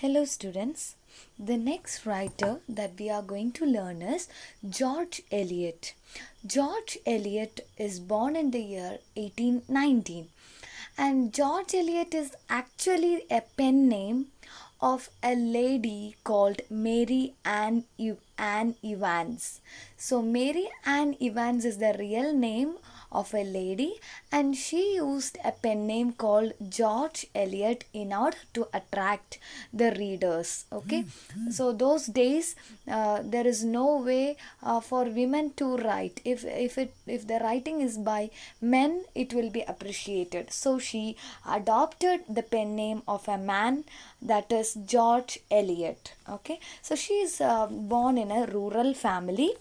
Hello students. The next writer that we are going to learn is George Eliot. George Eliot is born in the year 1819, and George Eliot is actually a pen name of a lady called Anne Evans. So Mary Ann Evans is the real name of a lady, and she used a pen name called George Eliot in order to attract the readers. Okay, so those days there is no way for women to write. If the writing is by men, it will be appreciated. So she adopted the pen name of a man, that is George Eliot. Okay, so she is born in a rural family,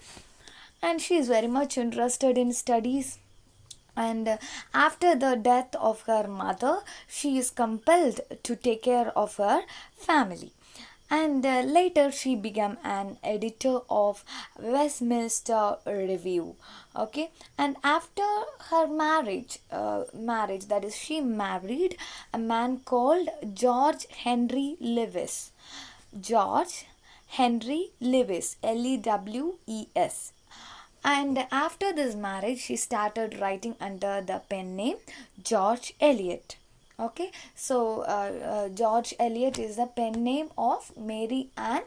and she is very much interested in studies. And after the death of her mother, she is compelled to take care of her family. And later she became an editor of Westminster Review. Okay, and after her marriage, that is, she married a man called George Henry Lewes. George Henry Lewes, Lewes. And after this marriage, she started writing under the pen name George Eliot. Okay, so George Eliot is the pen name of Mary Ann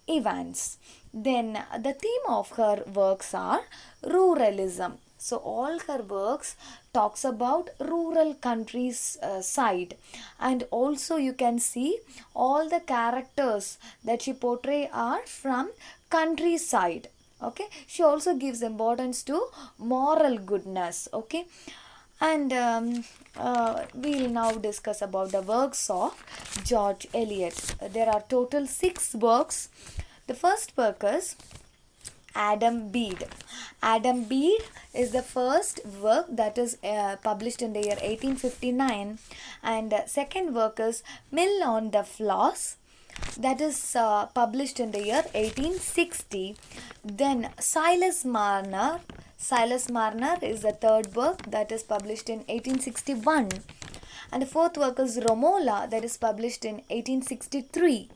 Evans. Then the theme of her works are ruralism. So all her works talks about rural countries side, and also you can see all the characters that she portray are from countryside. Okay, she also gives importance to moral goodness. Okay, and we'll now discuss about the works of George Eliot. There are total 6 works. The first work is Adam Bede. Adam Bede is the first work that is published in the year 1859, and second work is Mill on the Floss, that is published in the year 1860. Then Silas Marner is the third work that is published in 1861, and the fourth work is Romola, that is published in 1863,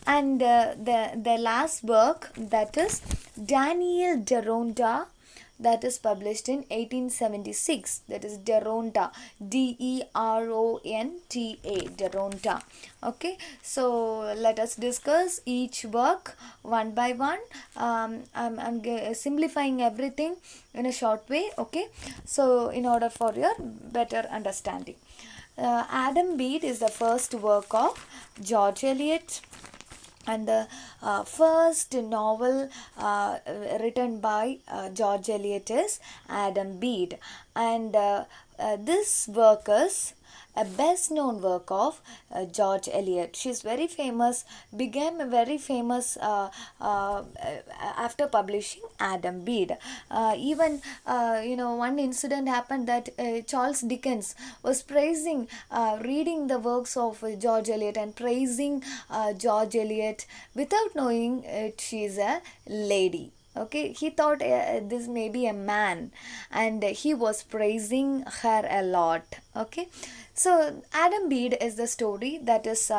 and the last work, that is Daniel Deronda, that is published in 1876, that is Deronda, Deronta, Deronta. Okay, so let us discuss each work one by one. I'm simplifying everything in a short way. Okay, so in order for your better understanding, Adam Bede is the first work of George Eliot, and the first novel written by George Eliot is Adam Bede, and this work is a best known work of George Eliot. She is very famous, became very famous after publishing Adam Bede. Even one incident happened that Charles Dickens was praising, reading the works of George Eliot and praising George Eliot without knowing she is a lady. Okay, he thought this may be a man, and he was praising her a lot. Okay, so Adam Bede is the story that is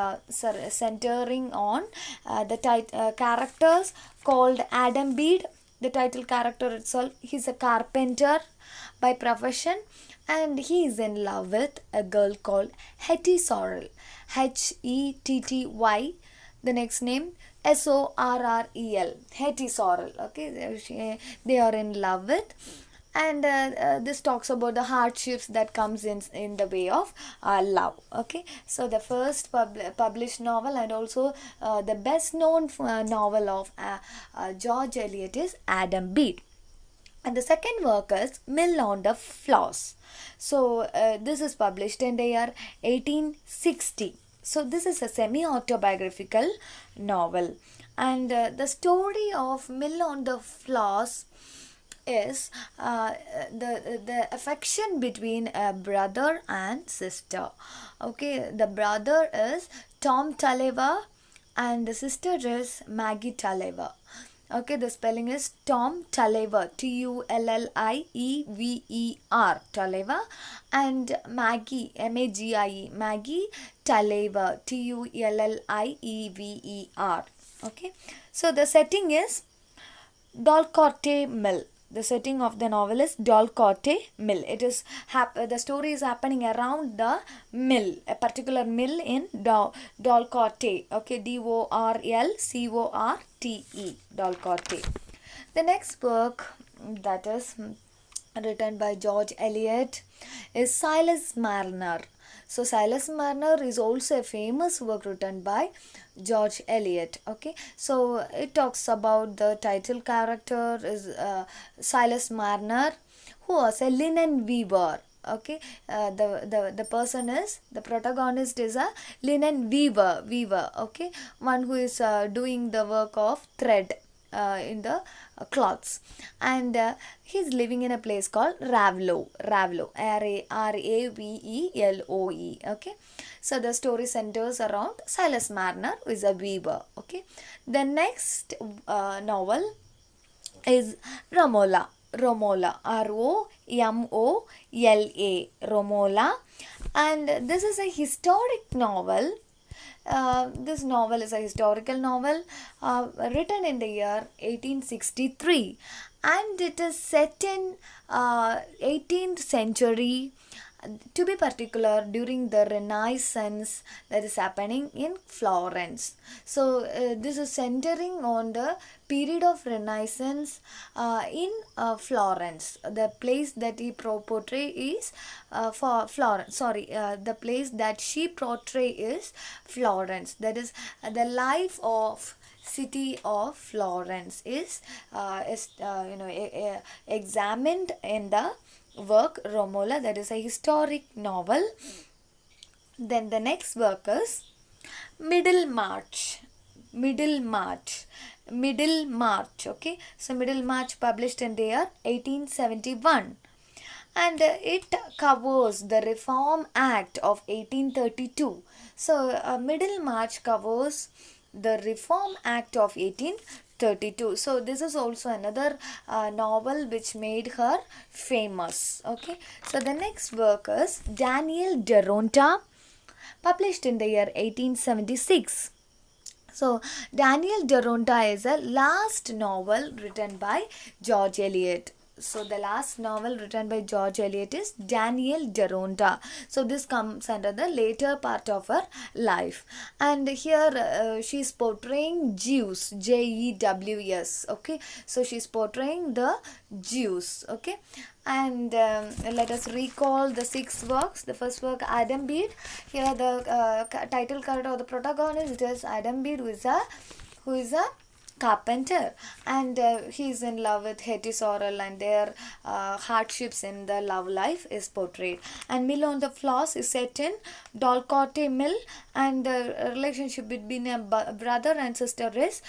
centering on the characters called Adam Bede. The title character itself, he's a carpenter by profession, and he is in love with a girl called Hetty Sorrel, Hetty. The next name Sorrel, Hetty Sorrel. Okay, they are in love with, and this talks about the hardships that comes in the way of love. Okay, so the first published novel, and also the best known novel of George Eliot is Adam Bede. And the second work is Mill on the Floss. So this is published in the year 1860. So this is a semi-autobiographical novel, and the story of Mill on the Floss is the affection between a brother and sister. Okay, the brother is Tom Tulliver, and the sister is Maggie Tulliver. Okay, the spelling is Tom Tulliver, Tulliver, Tulliver, and Maggie, Magie, Maggie Tulliver, Tulliver. Okay, so the setting is Dalcote Mill. The setting of the novel is Dalcote Mill. It is the story is happening around the mill, a particular mill in Dalcote. Okay, Dorlcote, Dalcote. The next book that is written by George Eliot is Silas Marner. So Silas Marner is also a famous work written by George Eliot. Okay, so it talks about the title character is Silas Marner, who was a linen weaver. Okay, the person is, the protagonist is a linen weaver. Okay, one who is doing the work of thread in the cloths, and he's living in a place called Ravelo, Raveloe. Okay, so the story centers around Silas Marner, who is a weaver. Okay, the next novel is Romola. Romola, and this is a historic novel. This novel is a historical novel written in the year 1863, and it is set in 18th century, to be particular during the Renaissance that is happening in Florence. So this is centering on the period of Renaissance in Florence. The place that he portray is for Florence. Sorry, the place that she portray is Florence. That is the life of city of Florence is examined in the work Romola, that is a historic novel. Then the next work is Middlemarch. Okay, so Middlemarch published in the year 1871, and it covers the Reform Act of 1832. So Middlemarch covers the Reform Act of 1832. So this is also another novel which made her famous. Okay, so the next work is Daniel Deronta, published in the year 1876. So Daniel Deronta is a last novel written by George Eliot. So the last novel written by George Eliot is Daniel Deronta. So this comes under the later part of her life, and here she's portraying Jews, Jews. Okay, so she's portraying the Jews. Okay, and let us recall the 6 works. The first work, Adam Bede. Here the title character or the protagonist is Adam Bede, who is a carpenter, and he is in love with Hetty Sorrel, and their hardships in the love life is portrayed. And Mill on the Floss is set in Dalcote Mill, and the relationship between a brother and sister is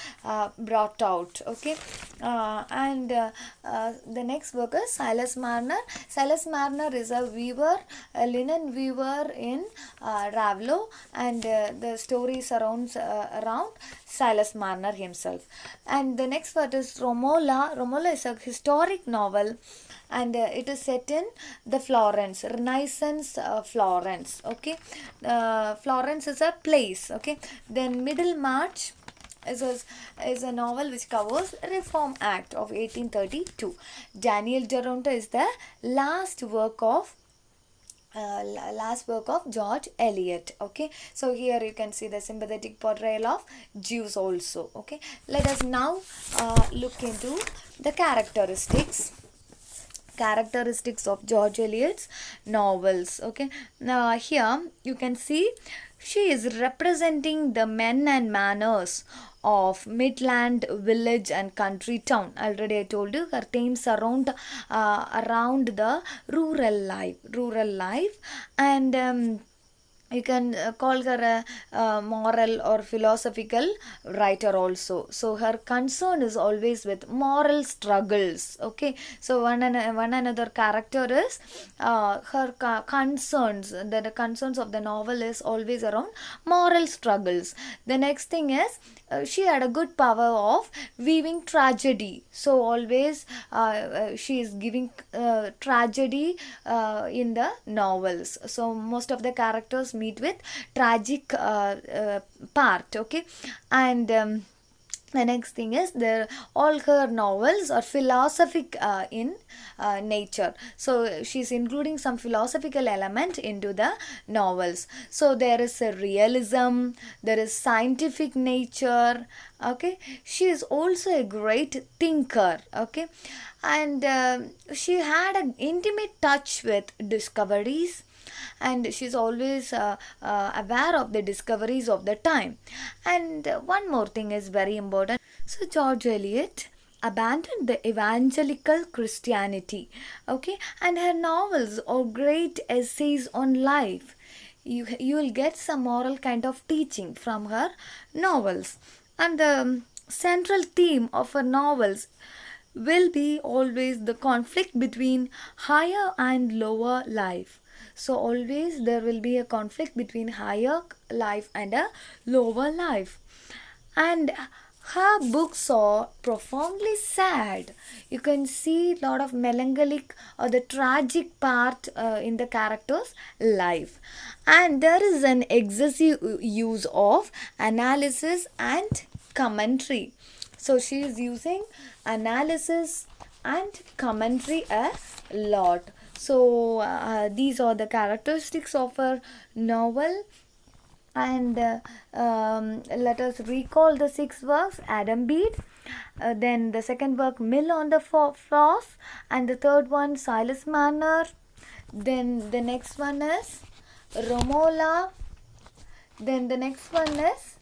brought out. Okay, and the next work is Silas Marner. Silas Marner is a weaver, a linen weaver in Ravelo, and the story surrounds around Silas Marner himself. And the next word is Romola. Romola is a historic novel, and it is set in the Florence, Renaissance Florence. Okay, Florence is a place. Okay, then Middlemarch is a novel which covers Reform Act of 1832. Daniel Deronta is the last work of George Eliot. Okay, so here you can see the sympathetic portrayal of Jews also. Okay, let us now look into the characteristics of George Eliot's novels. Okay, now here you can see she is representing the men and manners of midland, village and country town. Already I told you her themes around the rural life, and you can call her a moral or philosophical writer also. So her concern is always with moral struggles. Okay, so one another character is her concerns. The concerns of the novel is always around moral struggles. The next thing is she had a good power of weaving tragedy. So always she is giving tragedy in the novels. So most of the characters meet with tragic part. Okay, and the next thing is there all her novels are philosophic in nature. So she's including some philosophical element into the novels. So there is a realism, there is scientific nature. Okay, she is also a great thinker. Okay, and she had an intimate touch with discoveries, and she's always aware of the discoveries of the time. And one more thing is very important. So George Eliot abandoned the evangelical Christianity. Okay, and her novels are great essays on life. You will get some moral kind of teaching from her novels. And the central theme of her novels will be always the conflict between higher and lower life. So always there will be a conflict between higher life and a lower life. And her books are profoundly sad. You can see a lot of melancholic or the tragic part in the character's life. And there is an excessive use of analysis and commentary. So she is using analysis and commentary a lot. So these are the characteristics of her novel. And let us recall the six works: Adam Bede, then the second work Mill on the Floss, and the third one Silas Marner. Then the next one is Romola. Then the next one is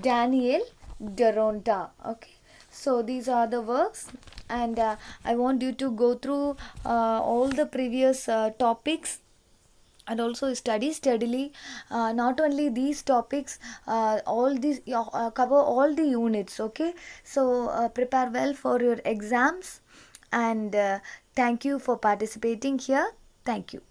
Daniel Deronta. Okay, so these are the works, and I want you to go through all the previous topics and also study steadily. Not only these topics, all these cover all the units. Okay, so prepare well for your exams, and thank you for participating here. Thank you.